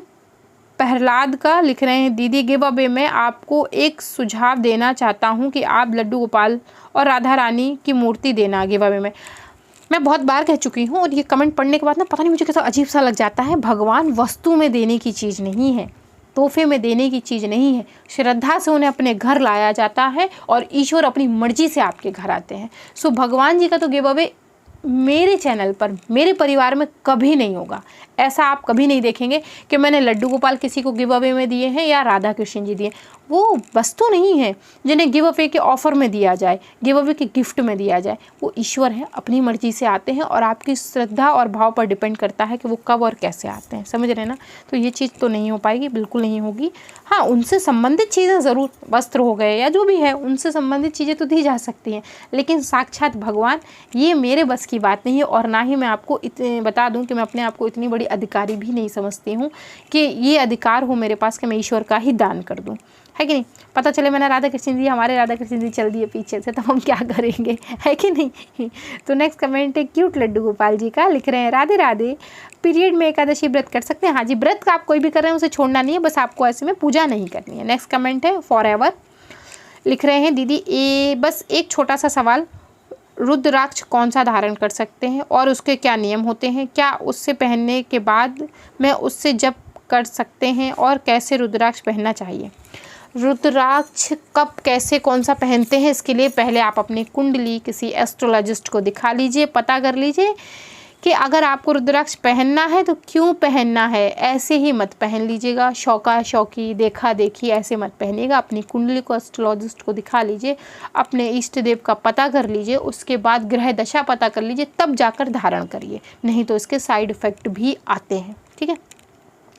प्रहलाद का, लिख रहे हैं दीदी गिव अवे में आपको एक सुझाव देना चाहता हूँ कि आप लड्डू गोपाल और राधा रानी की मूर्ति देना गिव अवे में। मैं बहुत बार कह चुकी हूँ और ये कमेंट पढ़ने के बाद ना पता नहीं मुझे कैसा अजीब सा लग जाता है। भगवान वस्तु में देने की चीज़ नहीं है, तोहफे में देने की चीज़ नहीं है। श्रद्धा से उन्हें अपने घर लाया जाता है और ईश्वर अपनी मर्जी से आपके घर आते हैं। सो भगवान जी का तो गिव अवे मेरे चैनल पर, मेरे परिवार में कभी नहीं होगा। ऐसा आप कभी नहीं देखेंगे कि मैंने लड्डू गोपाल किसी को गिव अवे में दिए हैं या राधा कृष्ण जी दिए। वो वस्तु नहीं है जिन्हें गिव अवे के ऑफ़र में दिया जाए, गिव अवे के गिफ्ट में दिया जाए। वो ईश्वर है, अपनी मर्जी से आते हैं और आपकी श्रद्धा और भाव पर डिपेंड करता है कि वो कब और कैसे आते हैं, समझ रहे हैं ना। तो ये चीज़ तो नहीं हो पाएगी, बिल्कुल नहीं होगी। हाँ, उनसे संबंधित चीज़ें ज़रूर, वस्त्र हो गए या जो भी है, उनसे संबंधित चीज़ें तो दी जा सकती हैं, लेकिन साक्षात भगवान ये मेरे बस की बात नहीं है। और ना ही मैं आपको बता दूँ कि मैं अपने आप को इतनी बड़ी अधिकारी भी नहीं समझती हूँ कि ये अधिकार हो मेरे पास कि मैं ईश्वर का ही दान कर दूँ, है कि नहीं। पता चले मैंने राधा कृष्ण जी, हमारे राधा कृष्ण जी चल दिए पीछे से, तब हम क्या करेंगे, है कि नहीं। तो नेक्स्ट कमेंट है क्यूट लड्डू गोपाल जी का, लिख रहे हैं राधे राधे, पीरियड में एकादशी व्रत कर सकते हैं? हाँ जी, व्रत का आप कोई भी कर रहे हैं उसे छोड़ना नहीं है, बस आपको ऐसे में पूजा नहीं करनी है। नेक्स्ट कमेंट है फॉरएवर, लिख रहे हैं दीदी बस एक छोटा सा सवाल, रुद्राक्ष कौन सा धारण कर सकते हैं और उसके क्या नियम होते हैं? क्या उससे पहनने के बाद मैं उससे जप कर सकते हैं और कैसे रुद्राक्ष पहनना चाहिए? रुद्राक्ष कब कैसे कौन सा पहनते हैं, इसके लिए पहले आप अपनी कुंडली किसी एस्ट्रोलॉजिस्ट को दिखा लीजिए, पता कर लीजिए कि अगर आपको रुद्राक्ष पहनना है तो क्यों पहनना है। ऐसे ही मत पहन लीजिएगा, शौका शौकी देखा देखी ऐसे मत पहनिएगा। अपनी कुंडली को एस्ट्रोलॉजिस्ट को दिखा लीजिए, अपने इष्ट देव का पता कर लीजिए, उसके बाद ग्रह दशा पता कर लीजिए, तब जाकर धारण करिए, नहीं तो इसके साइड इफ़ेक्ट भी आते हैं, ठीक है।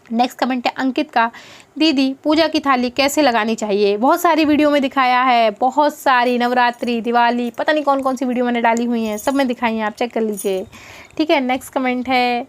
नेक्स्ट कमेंट है अंकित का, दीदी पूजा की थाली कैसे लगानी चाहिए? बहुत सारी वीडियो में दिखाया है, बहुत सारी, नवरात्रि, दिवाली, पता नहीं कौन कौन सी वीडियो मैंने डाली हुई हैं, सब में दिखाई हैं, आप चेक कर लीजिए, ठीक है। नेक्स्ट कमेंट है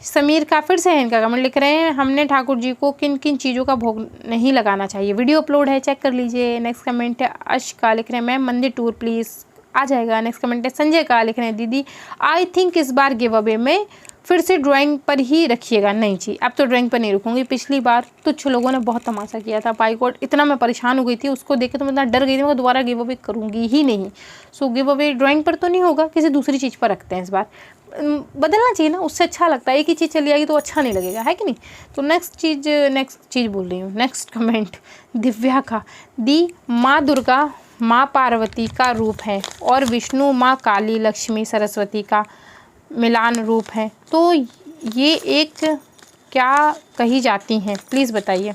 समीर का, फिर से है इनका कमेंट, लिख रहे हैं हमने ठाकुर जी को किन किन चीज़ों का भोग नहीं लगाना चाहिए, वीडियो अपलोड है, चेक कर लीजिए। नेक्स्ट कमेंट है अश का, लिख रहे हैं मैम मंदिर टूर प्लीज़, आ जाएगा। नेक्स्ट कमेंट है संजय का, लिख रहे हैं दीदी आई थिंक इस बार गिव अवे में फिर से ड्राइंग पर ही रखिएगा। नहीं जी, अब तो ड्राइंग पर नहीं रुकूंगी। पिछली बार कुछ लोगों ने बहुत तमाशा किया था, बाइकआउट, इतना मैं परेशान हो गई थी उसको देख के, तो मैं इतना डर गई थी, मैं दोबारा गिव अवे करूँगी ही नहीं। सो गिव अवे ड्राइंग पर तो नहीं होगा, किसी दूसरी चीज़ पर रखते हैं इस बार। बदलना चाहिए ना, उससे अच्छा लगता है। एक ही चीज़ चली आएगी तो अच्छा नहीं लगेगा, है कि नहीं। तो नेक्स्ट चीज़ बोल रही हूँ। नेक्स्ट कमेंट दिव्या का, दी माँ दुर्गा माँ पार्वती का रूप है और विष्णु माँ काली लक्ष्मी सरस्वती का मिलान रूप है, तो ये एक क्या कही जाती हैं, प्लीज़ बताइए।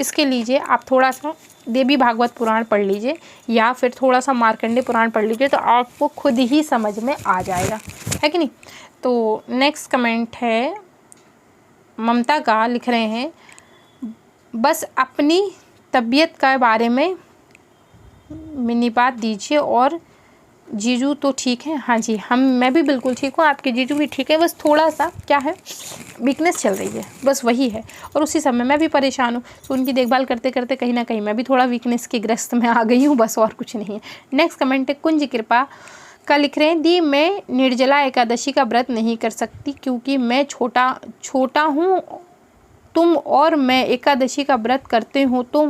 इसके लीजिए आप थोड़ा सा देवी भागवत पुराण पढ़ लीजिए या फिर थोड़ा सा मार्कंडे पुराण पढ़ लीजिए, तो आपको खुद ही समझ में आ जाएगा, है कि नहीं। तो नेक्स्ट कमेंट है ममता का, लिख रहे हैं बस अपनी तबीयत के बारे में मिनी बात दीजिए। और जीजू तो ठीक है? हाँ जी, मैं भी बिल्कुल ठीक हूँ, आपके जीजू भी ठीक है, बस थोड़ा सा क्या है, वीकनेस चल रही है, बस वही है। और उसी समय मैं भी परेशान हूँ, तो उनकी देखभाल करते करते कहीं ना कहीं मैं भी थोड़ा वीकनेस की ग्रस्त में आ गई हूँ, बस और कुछ नहीं है। नेक्स्ट कमेंट है कुंज कृपा का, लिख रहे हैं दी मैं निर्जला एकादशी का व्रत नहीं कर सकती क्योंकि मैं छोटा हूँ तुम और मैं एकादशी का व्रत करते हो, तो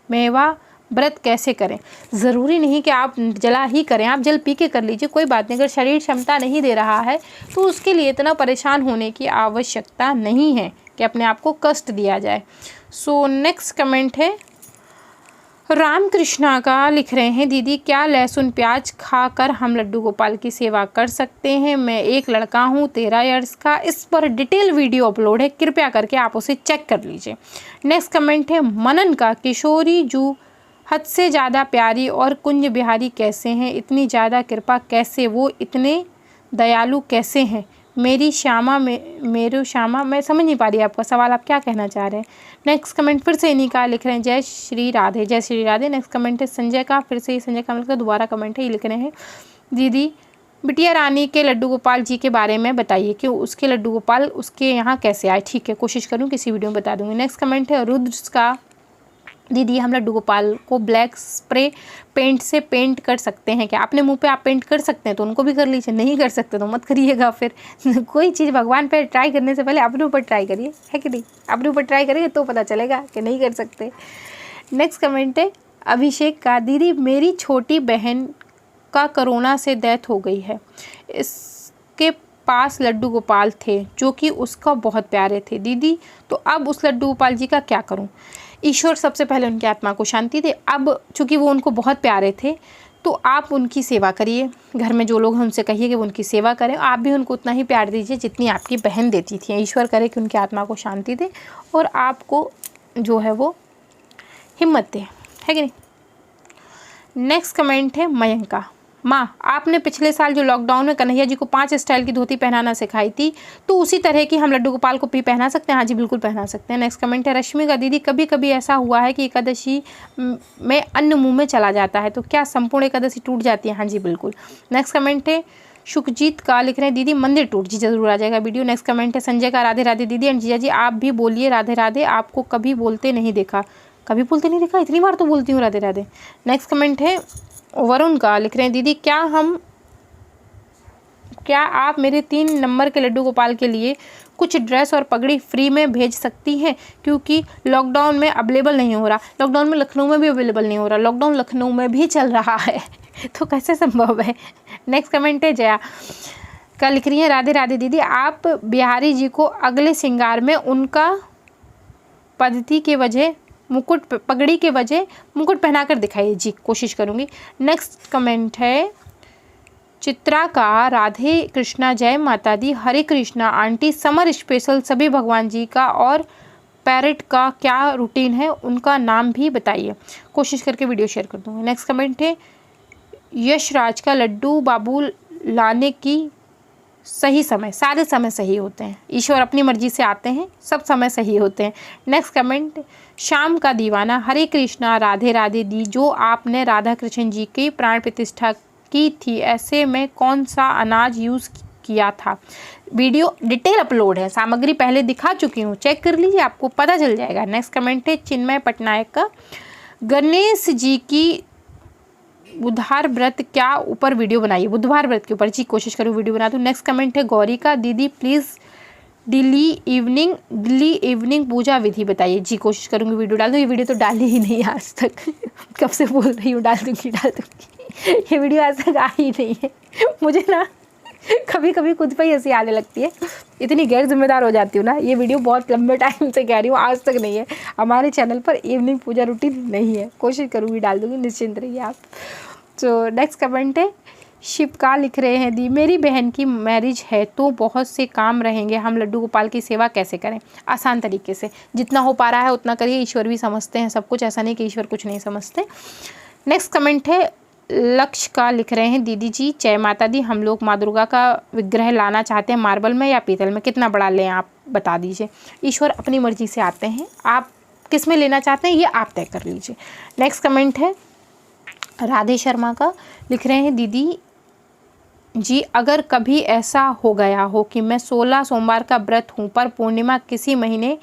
मेवा व्रत कैसे करें? ज़रूरी नहीं कि आप जला ही करें, आप जल पी के कर लीजिए, कोई बात नहीं। अगर शरीर क्षमता नहीं दे रहा है तो उसके लिए इतना परेशान होने की आवश्यकता नहीं है कि अपने आप को कष्ट दिया जाए। सो नेक्स्ट कमेंट है रामकृष्णा का, लिख रहे हैं दीदी क्या लहसुन प्याज खाकर हम लड्डू गोपाल की सेवा कर सकते हैं? मैं एक लड़का हूँ 13 इयर्स का, इस पर डिटेल वीडियो अपलोड है, कृपया करके आप उसे चेक कर लीजिए। नेक्स्ट कमेंट है मनन का, किशोरी जू हद से ज़्यादा प्यारी और कुंज बिहारी कैसे हैं, इतनी ज़्यादा कृपा कैसे, वो इतने दयालु कैसे हैं? मेरी श्यामा मैं समझ नहीं पा रही आपका सवाल, आप क्या कहना चाह रहे हैं। नेक्स्ट कमेंट फिर से इन्हीं का, लिख रहे हैं जय श्री राधे, जय श्री राधे। नेक्स्ट कमेंट है संजय का, फिर से संजय कमल का दोबारा कमेंट है, ये लिख रहे हैं दीदी बिटिया रानी के लड्डू गोपाल जी के बारे में बताइए कि उसके लड्डू गोपाल उसके यहाँ कैसे आए। ठीक है, कोशिश करूँ किसी वीडियो में बता दूँगी। नेक्स्ट कमेंट है रुद्र का, दीदी हम लड्डू गोपाल को ब्लैक स्प्रे पेंट से पेंट कर सकते हैं क्या? अपने मुंह पे आप पेंट कर सकते हैं तो उनको भी कर लीजिए, नहीं कर सकते तो मत करिएगा फिर। कोई चीज़ भगवान पे ट्राई करने से पहले अपने ऊपर ट्राई करिए, है कि नहीं। अपने ऊपर ट्राई करिए तो पता चलेगा कि नहीं कर सकते। नेक्स्ट कमेंट है अभिषेक का, दीदी मेरी छोटी बहन का कोरोना से डेथ हो गई है, इसके पास लड्डू गोपाल थे जो कि उसका बहुत प्यारे थे दीदी, तो अब उस लड्डू गोपाल जी का क्या करूं? ईश्वर सबसे पहले उनकी आत्मा को शांति दे। अब चूँकि वो उनको बहुत प्यारे थे तो आप उनकी सेवा करिए, घर में जो लोग हैं उनसे कहिए कि वो उनकी सेवा करें, आप भी उनको उतना ही प्यार दीजिए जितनी आपकी बहन देती थी। ईश्वर करे कि उनकी आत्मा को शांति दे और आपको जो है वो हिम्मत दे, है कि नहीं। नेक्स्ट कमेंट है मयंक का, माँ आपने पिछले साल जो लॉकडाउन में कन्हैया जी को 5 स्टाइल की धोती पहनाना सिखाई थी, तो उसी तरह की हम लड्डू गोपाल को भी पहना सकते हैं? हाँ जी बिल्कुल पहना सकते हैं। नेक्स्ट कमेंट है रश्मि का, दीदी कभी कभी ऐसा हुआ है कि एकादशी में अन्न मुंह में चला जाता है, तो क्या संपूर्ण एकादशी टूट जाती है? हाँ जी बिल्कुल। नेक्स्ट कमेंट है सुखजीत का, लिख रहे हैं दीदी मंदिर टूट जी जरूर आ जाएगा वीडियो। नेक्स्ट कमेंट है संजय का, राधे राधे दीदी एंड जीजा जी आप भी बोलिए राधे राधे, आपको कभी बोलते नहीं देखा। कभी बोलते नहीं देखा? इतनी बार तो बोलती हूँ राधे राधे। नेक्स्ट कमेंट है वरुण का, लिख रहे हैं दीदी क्या आप मेरे 3 नंबर के लड्डू गोपाल के लिए कुछ ड्रेस और पगड़ी फ्री में भेज सकती हैं, क्योंकि लॉकडाउन में अवेलेबल नहीं हो रहा। लॉकडाउन में लखनऊ में भी अवेलेबल नहीं हो रहा, लॉकडाउन लखनऊ में भी चल रहा है तो कैसे संभव है। नेक्स्ट कमेंट है जया का, लिख रही हैं राधे राधे दीदी आप बिहारी जी को अगले श्रृंगार में उनका पद्धति के वजह पगड़ी के वजह मुकुट पहनाकर दिखाइए। जी कोशिश करूँगी। नेक्स्ट कमेंट है चित्रा का, राधे कृष्णा जय माता दी, हरे कृष्णा आंटी, समर स्पेशल सभी भगवान जी का और पैरेट का क्या रूटीन है, उनका नाम भी बताइए। कोशिश करके वीडियो शेयर कर दूँगी। नेक्स्ट कमेंट है यश राज का, लड्डू बाबू लाने की सही समय, सारे समय सही होते हैं, ईश्वर अपनी मर्जी से आते हैं, सब समय सही होते हैं। नेक्स्ट कमेंट शाम का दीवाना, हरे कृष्णा राधे राधे दी, जो आपने राधा कृष्ण जी की प्राण प्रतिष्ठा की थी ऐसे में कौन सा अनाज यूज़ किया था? वीडियो डिटेल अपलोड है, सामग्री पहले दिखा चुकी हूँ, चेक कर लीजिए आपको पता चल जाएगा। नेक्स्ट कमेंट है चिन्मय पटनायक का, गणेश जी की बुधवार व्रत क्या ऊपर वीडियो बनाइए, बुधवार व्रत के ऊपर जी कोशिश करूँ वीडियो बना दूँ। नेक्स्ट कमेंट है गौरी का, दीदी प्लीज़ डेली इवनिंग पूजा विधि बताइए। जी कोशिश करूँगी वीडियो डाल दूँ। ये वीडियो तो डाली ही नहीं आज तक कब से बोल रही हूँ डाल दूँगी ये वीडियो आज तक आ ही नहीं है। मुझे ना कभी कभी खुद पे ही हंसी आने लगती है, इतनी गैर जिम्मेदार हो जाती हूँ ना। ये वीडियो बहुत लंबे टाइम से कह रही हूँ, आज तक नहीं है। हमारे चैनल पर इवनिंग पूजा रूटीन नहीं है, कोशिश करूँगी डाल दूँगी, निश्चिंत रहिए आप। तो नेक्स्ट कमेंट है, शिवका लिख रहे हैं दी मेरी बहन की मैरिज है तो बहुत से काम रहेंगे, हम लड्डू गोपाल की सेवा कैसे करें? आसान तरीके से, जितना हो पा रहा है उतना करिए। ईश्वर भी समझते हैं सब कुछ, ऐसा नहीं कि ईश्वर कुछ नहीं समझते। नेक्स्ट कमेंट है, लक्ष्य का लिख रहे हैं, दीदी जी जय माता दी, हम लोग माँ दुर्गा का विग्रह लाना चाहते हैं, मार्बल में या पीतल में, कितना बड़ा लें आप बता दीजिए। ईश्वर अपनी मर्जी से आते हैं, आप किस में लेना चाहते हैं ये आप तय कर लीजिए। नेक्स्ट कमेंट है राधे शर्मा का, लिख रहे हैं, दीदी जी अगर कभी ऐसा हो गया हो कि मैं 16 सोमवार का व्रत हूँ पर पूर्णिमा किसी महीने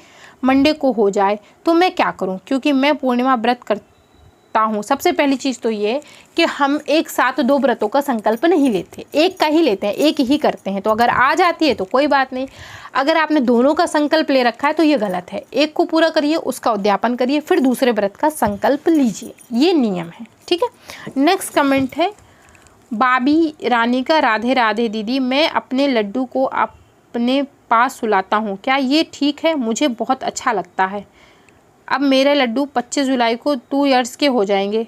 मंडे को हो जाए तो मैं क्या करूँ? क्योंकि मैं पूर्णिमा व्रत करता हूँ। सबसे पहली चीज़ तो ये कि हम एक साथ 2 व्रतों का संकल्प नहीं लेते, एक का ही लेते हैं, एक ही करते हैं। तो अगर आ जाती है तो कोई बात नहीं, अगर आपने दोनों का संकल्प ले रखा है तो ये गलत है। एक को पूरा करिए, उसका उद्यापन करिए, फिर दूसरे व्रत का संकल्प लीजिए, ये नियम है, ठीक है। नेक्स्ट कमेंट है बाबी रानी का, राधे राधे दीदी, मैं अपने लड्डू को अपने पास सुलाता हूँ, क्या ये ठीक है? मुझे बहुत अच्छा लगता है। अब मेरे लड्डू 25 जुलाई को 2 ईयर्स के हो जाएंगे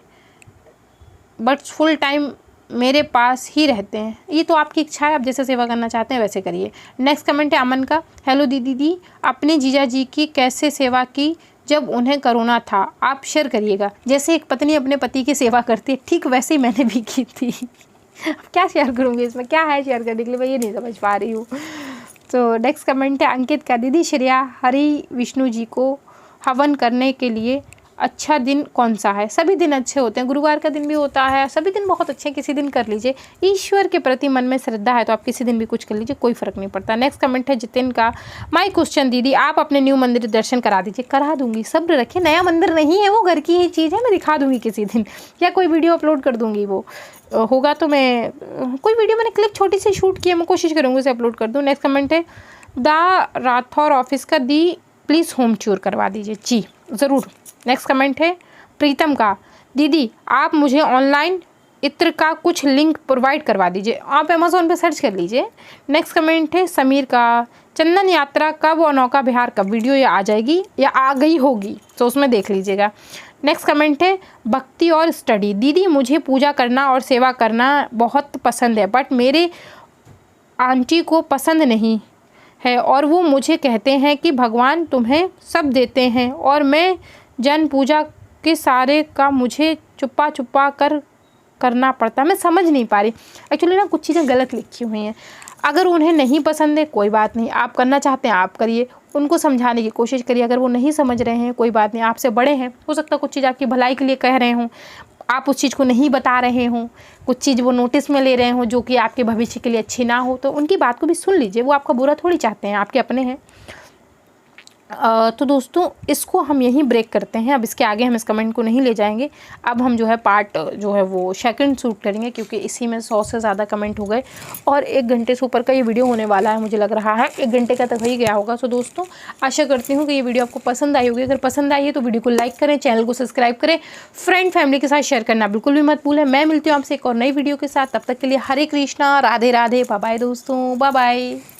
बट फुल टाइम मेरे पास ही रहते हैं। ये तो आपकी इच्छा है, आप जैसे सेवा करना चाहते हैं वैसे करिए। नेक्स्ट कमेंट है अमन का, हेलो दीदी दी, अपने जीजा जी की कैसे सेवा की जब उन्हें कोरोना था, आप शेयर करिएगा। जैसे एक पत्नी अपने पति की सेवा करती है ठीक वैसे ही मैंने भी की थी क्या शेयर करूँगी इसमें, क्या है शेयर करने के लिए, मैं ये नहीं समझ पा रही हूँ। तो नेक्स्ट कमेंट है अंकित का, दीदी श्रेया हरि विष्णु जी को हवन करने के लिए अच्छा दिन कौन सा है? सभी दिन अच्छे होते हैं, गुरुवार का दिन भी होता है, सभी दिन बहुत अच्छे हैं, किसी दिन कर लीजिए। ईश्वर के प्रति मन में श्रद्धा है तो आप किसी दिन भी कुछ कर लीजिए, कोई फ़र्क नहीं पड़ता। नेक्स्ट कमेंट है जितिन का, माय क्वेश्चन दीदी आप अपने न्यू मंदिर दर्शन करा दीजिए। करा दूंगी, सब्र रखिए, नया मंदिर नहीं है वो, घर की ही चीज़ है, मैं दिखा दूंगी किसी दिन, या कोई वीडियो अपलोड कर दूंगी। वो होगा तो मैं कोई वीडियो मैंने क्लिप छोटी सी शूट की है, मैं कोशिश करूँगी उसे अपलोड कर दूँ। नेक्स्ट कमेंट है द राठौर ऑफिस का, दी प्लीज़ होम टूर करवा दीजिए। जी ज़रूर। नेक्स्ट कमेंट है प्रीतम का, दीदी आप मुझे ऑनलाइन इत्र का कुछ लिंक प्रोवाइड करवा दीजिए, आप अमेज़ोन पे सर्च कर लीजिए। नेक्स्ट कमेंट है समीर का, चंदन यात्रा कब और नौका विहार कब? वीडियो ये आ जाएगी या आ गई होगी तो उसमें देख लीजिएगा। नेक्स्ट कमेंट है भक्ति और स्टडी, दीदी मुझे पूजा करना और सेवा करना बहुत पसंद है बट मेरे आंटी को पसंद नहीं है और वो मुझे कहते हैं कि भगवान तुम्हें सब देते हैं और मैं जन पूजा के सारे का मुझे छुपा कर करना पड़ता। मैं समझ नहीं पा रही एक्चुअली ना, कुछ चीज़ें गलत लिखी हुई हैं। अगर उन्हें नहीं पसंद है कोई बात नहीं, आप करना चाहते हैं आप करिए, उनको समझाने की कोशिश करिए। अगर वो नहीं समझ रहे हैं कोई बात नहीं, आपसे बड़े हैं, हो सकता है कुछ चीज़ आपकी भलाई के लिए कह रहे हों, आप उस चीज़ को नहीं बता रहे हों, कुछ चीज़ वो नोटिस में ले रहे हों जो कि आपके भविष्य के लिए अच्छी ना हो, तो उनकी बात को भी सुन लीजिए। वो आपका बुरा थोड़ी चाहते हैं, आपके अपने हैं। तो दोस्तों इसको हम यहीं ब्रेक करते हैं, अब इसके आगे हम इस कमेंट को नहीं ले जाएंगे। अब हम जो है पार्ट जो है वो सेकंड शूट करेंगे क्योंकि इसी में 100 से ज़्यादा कमेंट हो गए और 1 घंटे से ऊपर का ये वीडियो होने वाला है, मुझे लग रहा है 1 घंटे का तक ही गया होगा। सो दोस्तों आशा करती हूँ कि ये वीडियो आपको पसंद आई होगी। अगर पसंद आई है तो वीडियो को लाइक करें, चैनल को सब्सक्राइब करें, फ्रेंड फैमिली के साथ शेयर करना बिल्कुल भी मत भूलें। मैं मिलती हूँ आपसे एक और नई वीडियो के साथ, तब तक के लिए हरे कृष्णा, राधे राधे, बाय बाय दोस्तों, बाय बाय।